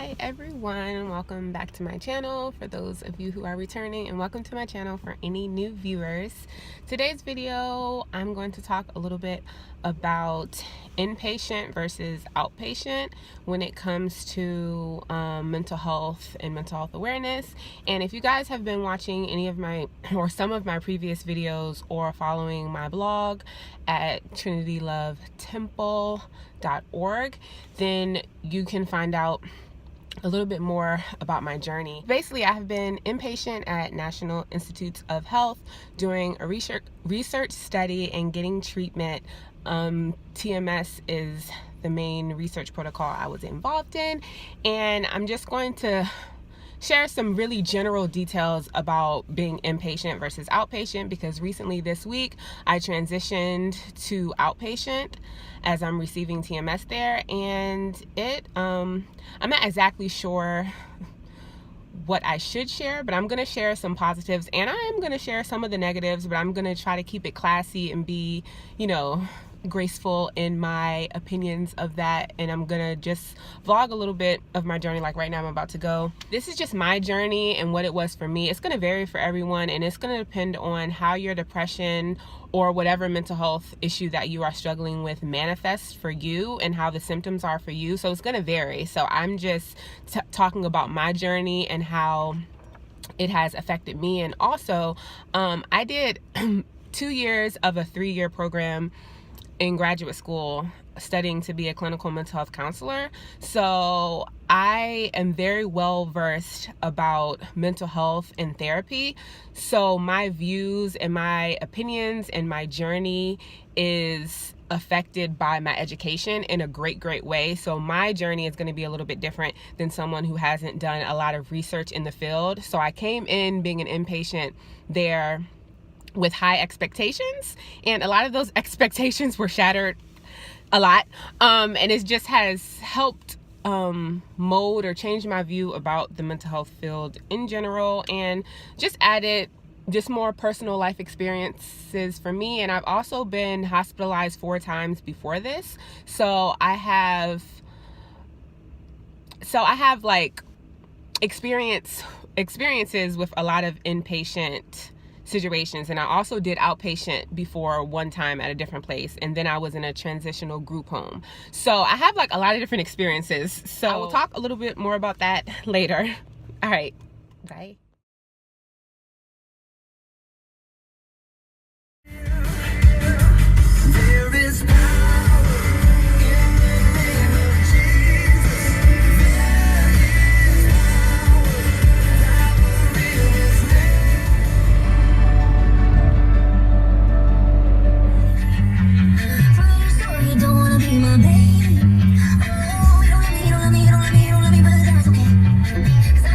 Hi everyone, welcome back to my channel for those of you who are returning, and welcome to my channel for any new viewers. Today's video I'm going to talk a little bit about inpatient versus outpatient when it comes to mental health and mental health awareness. And if you guys have been watching any of my or some of my previous videos or following my blog at trinitylovetemple.org, then you can find out a little bit more about my journey. Basically, I have been inpatient at National Institutes of Health doing a research study and getting treatment. TMS is the main research protocol I was involved in, and I'm just going to share some really general details about being inpatient versus outpatient, because recently this week I transitioned to outpatient as I'm receiving TMS there, and I'm not exactly sure what I should share, but I'm going to share some positives and I'm going to share some of the negatives, but I'm going to try to keep it classy and be, graceful in my opinions of that. And I'm gonna just vlog a little bit of my journey. Like right now I'm about to go. This is just my journey and what it was for me. It's gonna vary for everyone, and it's gonna depend on how your depression or whatever mental health issue that you are struggling with manifests for you and how the symptoms are for you. So it's gonna vary. So I'm just talking about my journey and how it has affected me. And also I did 2 years of a 3-year program in graduate school studying to be a clinical mental health counselor. So I am very well versed about mental health and therapy. So my views and my opinions and my journey is affected by my education in a great way. So my journey is going to be a little bit different than someone who hasn't done a lot of research in the field. So I came in being an inpatient there with high expectations, and a lot of those expectations were shattered a lot, and it just has helped mold or change my view about the mental health field in general, and just added just more personal life experiences for me. And I've also been hospitalized 4 times before this, so I have like experiences with a lot of inpatient situations. And I also did outpatient before one time at a different place, and then I was in a transitional group home. So I have like a lot of different experiences. So I will talk a little bit more about that later. All right, bye. There is power in the name of Jesus. There is power in His name. You don't wanna be my baby. Oh, you don't love me, but that's okay. 'Cause I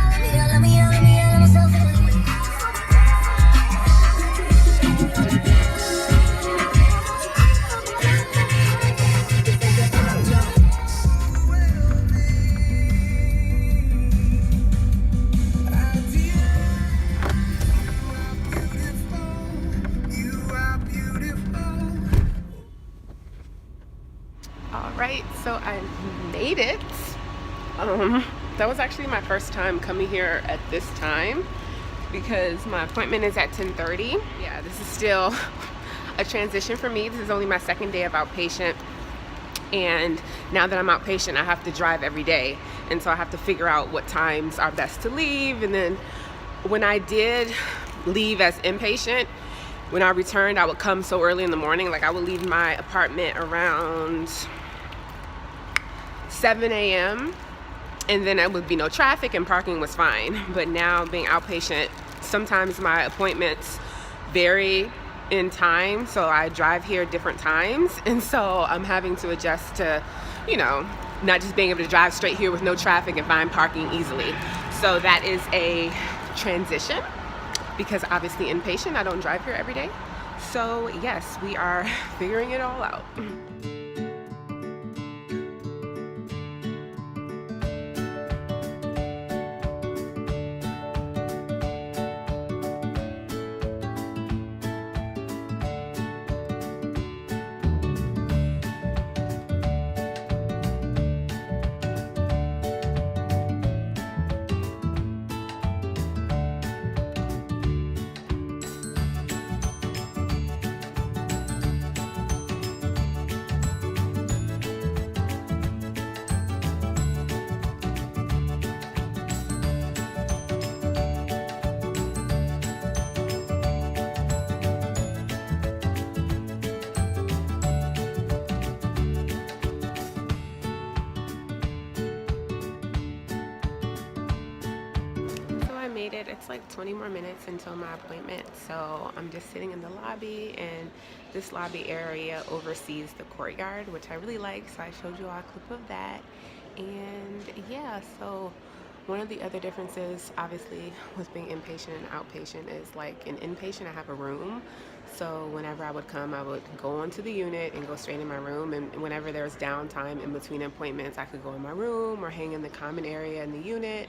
love me, I love myself. All right, so I made it. That was actually my first time coming here at this time, because my appointment is at 10:30. Yeah, this is still a transition for me. This is only my 2nd day of outpatient, and now that I'm outpatient I have to drive every day, and so I have to figure out what times are best to leave. And then when I did leave as inpatient, when I returned, I would come so early in the morning. Like I would leave my apartment around 7 a.m. and then it would be no traffic and parking was fine. But now being outpatient, sometimes my appointments vary in time, so I drive here different times, and so I'm having to adjust to, not just being able to drive straight here with no traffic and find parking easily. So that is a transition, because obviously inpatient, I don't drive here every day. So yes, we are figuring it all out. made it. It's like 20 more minutes until my appointment, so I'm just sitting in the lobby, and this lobby area oversees the courtyard, which I really like, so I showed you all a clip of that. And yeah, so one of the other differences, obviously, with being inpatient and outpatient is like in inpatient, I have a room. So whenever I would come, I would go onto the unit and go straight in my room. And whenever there's downtime in between appointments, I could go in my room or hang in the common area in the unit.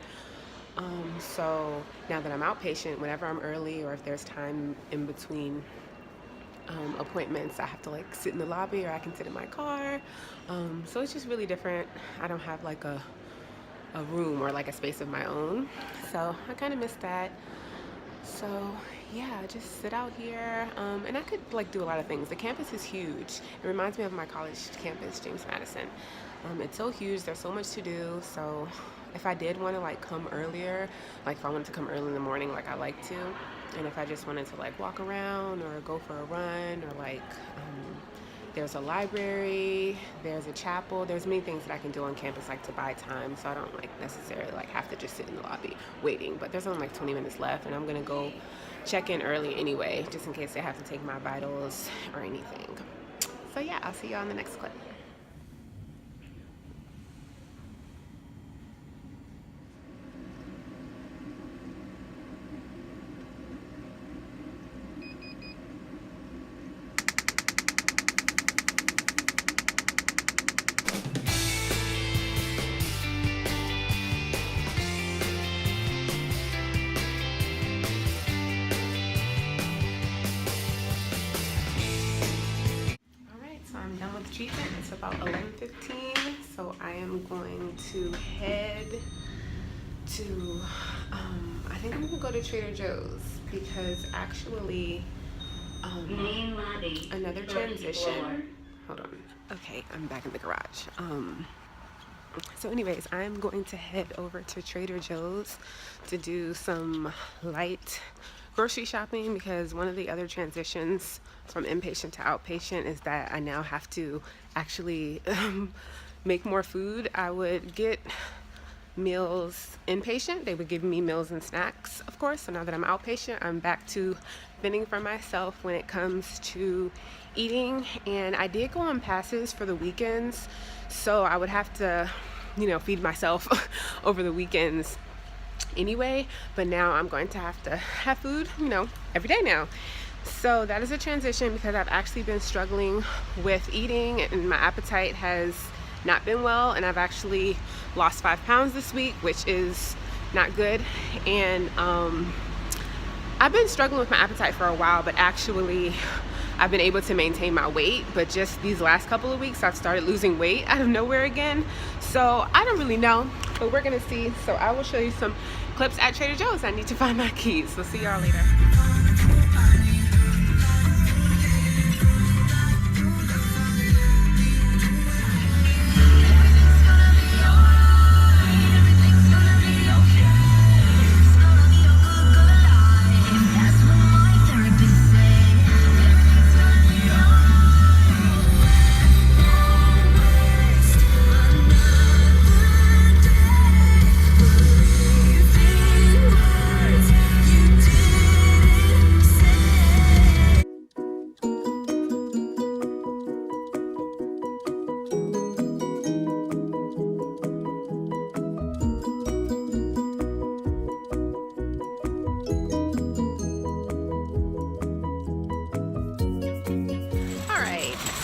So now that I'm outpatient, whenever I'm early or if there's time in between appointments, I have to like sit in the lobby or I can sit in my car. So it's just really different. I don't have like a room or like a space of my own, so I kind of miss that. So yeah, I just sit out here, and I could like do a lot of things. The campus is huge. It reminds me of my college campus, James Madison. It's so huge, there's so much to do. So if I did want to like come earlier, like if I wanted to come early in the morning like I like to, and if I just wanted to like walk around or go for a run or like there's a library, there's a chapel, there's many things that I can do on campus like to buy time, so I don't like necessarily like have to just sit in the lobby waiting. But there's only like 20 minutes left, and I'm gonna go check in early anyway, just in case I have to take my vitals or anything. So yeah, I'll see y'all in the next clip. I'm done with treatment. It's about 11:15, so I am going to head to, I think I'm gonna go to Trader Joe's because actually, another transition. Hold on. Okay, I'm back in the garage. So anyways, I'm going to head over to Trader Joe's to do some light grocery shopping because one of the other transitions from inpatient to outpatient is that I now have to actually make more food. I would get meals inpatient. They would give me meals and snacks, of course. So now that I'm outpatient, I'm back to fending for myself when it comes to eating. And I did go on passes for the weekends, so I would have to, you know, feed myself over the weekends anyway. But now I'm going to have food, you know, every day now. So that is a transition because I've actually been struggling with eating and my appetite has not been well, and I've actually lost 5 pounds this week, which is not good. And I've been struggling with my appetite for a while, but actually I've been able to maintain my weight. But just these last couple of weeks I've started losing weight out of nowhere again, so I don't really know, but we're gonna see. So I will show you some clips at Trader Joe's. I need to find my keys, so see y'all later.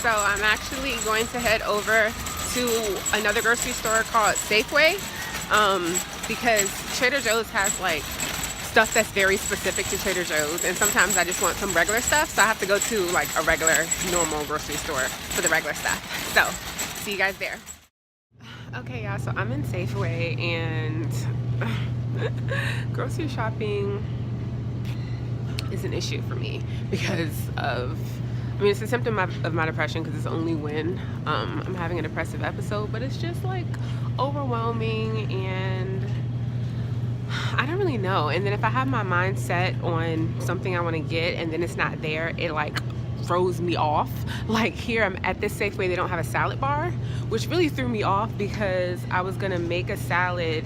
So I'm actually going to head over to another grocery store called Safeway, because Trader Joe's has like stuff that's very specific to Trader Joe's, and sometimes I just want some regular stuff, so I have to go to like a regular normal grocery store for the regular stuff. So see you guys there. Okay y'all, so I'm in Safeway, and grocery shopping is an issue for me because of, I mean, it's a symptom of my depression because it's only when I'm having a depressive episode, but it's just like overwhelming, and I don't really know. And then if I have my mind set on something I want to get and then it's not there, it like throws me off. Like here, I'm at this Safeway, they don't have a salad bar, which really threw me off because I was gonna make a salad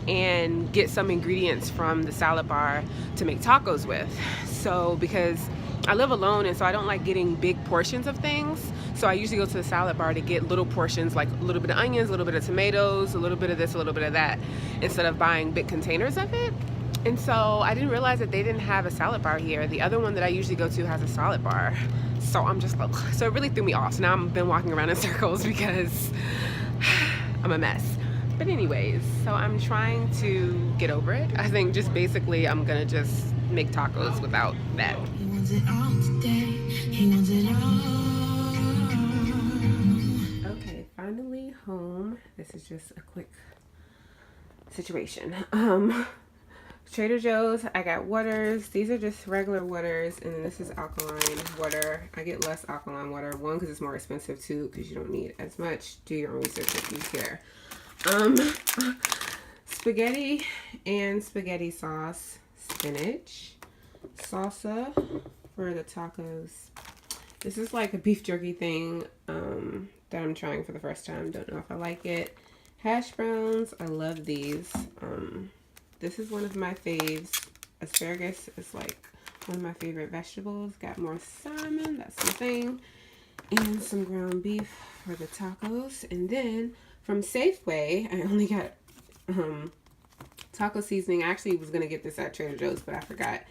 and get some ingredients from the salad bar to make tacos with. So because I live alone, and so I don't like getting big portions of things, so I usually go to the salad bar to get little portions, like a little bit of onions, a little bit of tomatoes, a little bit of this, a little bit of that, instead of buying big containers of it. And so I didn't realize that they didn't have a salad bar here. The other one that I usually go to has a salad bar. So I'm just like, so it really threw me off. So now I've been walking around in circles because I'm a mess. But anyways, so I'm trying to get over it. I think just basically I'm gonna just make tacos without that. He wants it all today. He wants it all. Okay, finally home. This is just a quick situation. Trader Joe's, I got waters. These are just regular waters, and then this is alkaline water. I get less alkaline water. One, because it's more expensive. Two, because you don't need as much. Do your own research if you care. Spaghetti and spaghetti sauce, spinach, salsa for the tacos. This is like a beef jerky thing that I'm trying for the first time. Don't know if I like it. Hash browns, I love these. This is one of my faves. Asparagus is like one of my favorite vegetables. Got more salmon, that's the thing. And some ground beef for the tacos. And then from Safeway, I only got taco seasoning. I actually was going to get this at Trader Joe's, but I forgot.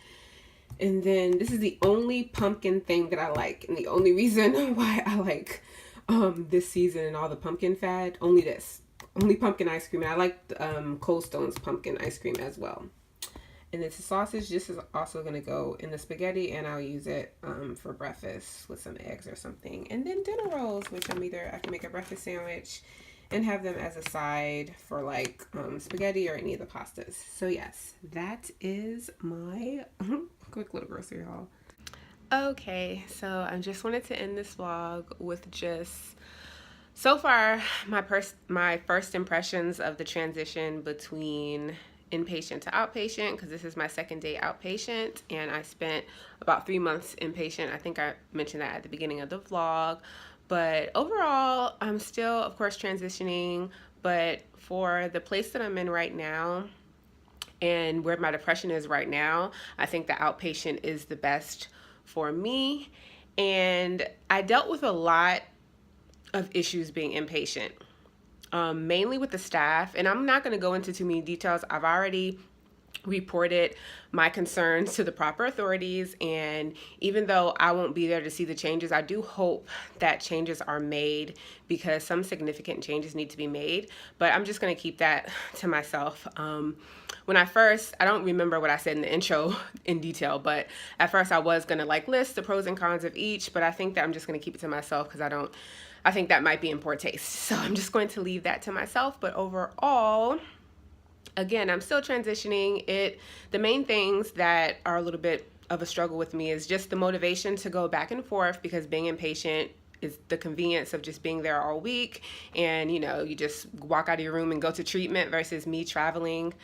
And then this is the only pumpkin thing that I like. And the only reason why I like this season and all the pumpkin fad, only this. Only pumpkin ice cream. And I like Cold Stone's pumpkin ice cream as well. And then the sausage, this is also going to go in the spaghetti, and I'll use it for breakfast with some eggs or something. And then dinner rolls, which I can make a breakfast sandwich and have them as a side for like spaghetti or any of the pastas. So yes, that is my quick little grocery haul. Okay, so I just wanted to end this vlog with just, so far, my first impressions of the transition between inpatient to outpatient, because this is my second day outpatient, and I spent about 3 months inpatient. I think I mentioned that at the beginning of the vlog. But overall, I'm still, of course, transitioning. But for the place that I'm in right now and where my depression is right now, I think the outpatient is the best for me. And I dealt with a lot of issues being inpatient, mainly with the staff. And I'm not going to go into too many details. I've already reported my concerns to the proper authorities, and even though I won't be there to see the changes, I do hope that changes are made, because some significant changes need to be made. But I'm just going to keep that to myself. When I don't remember what I said in the intro in detail, but at first I was going to like list the pros and cons of each, but I think that I'm just going to keep it to myself, because I think that might be in poor taste. So I'm just going to leave that to myself. But overall, again, I'm still transitioning. The main things that are a little bit of a struggle with me is just the motivation to go back and forth, because being inpatient is the convenience of just being there all week, and you just walk out of your room and go to treatment, versus me traveling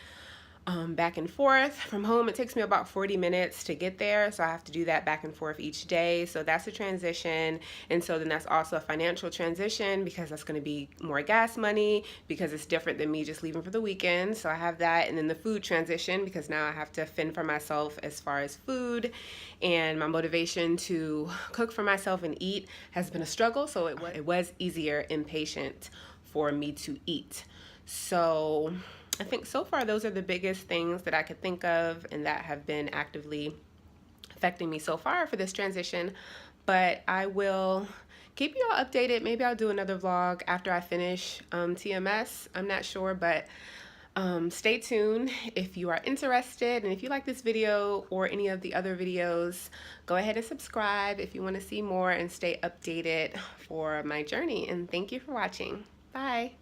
back and forth from home. It takes me about 40 minutes to get there, so I have to do that back and forth each day. So that's a transition. And so then that's also a financial transition, because that's going to be more gas money, because it's different than me just leaving for the weekend. So I have that. And then the food transition, because now I have to fend for myself as far as food, and my motivation to cook for myself and eat has been a struggle. So it was easier inpatient for me to eat. So I think so far those are the biggest things that I could think of and that have been actively affecting me so far for this transition. But I will keep you all updated. Maybe I'll do another vlog after I finish TMS. I'm not sure, but stay tuned if you are interested. And if you like this video or any of the other videos, go ahead and subscribe if you want to see more and stay updated for my journey. And thank you for watching. Bye.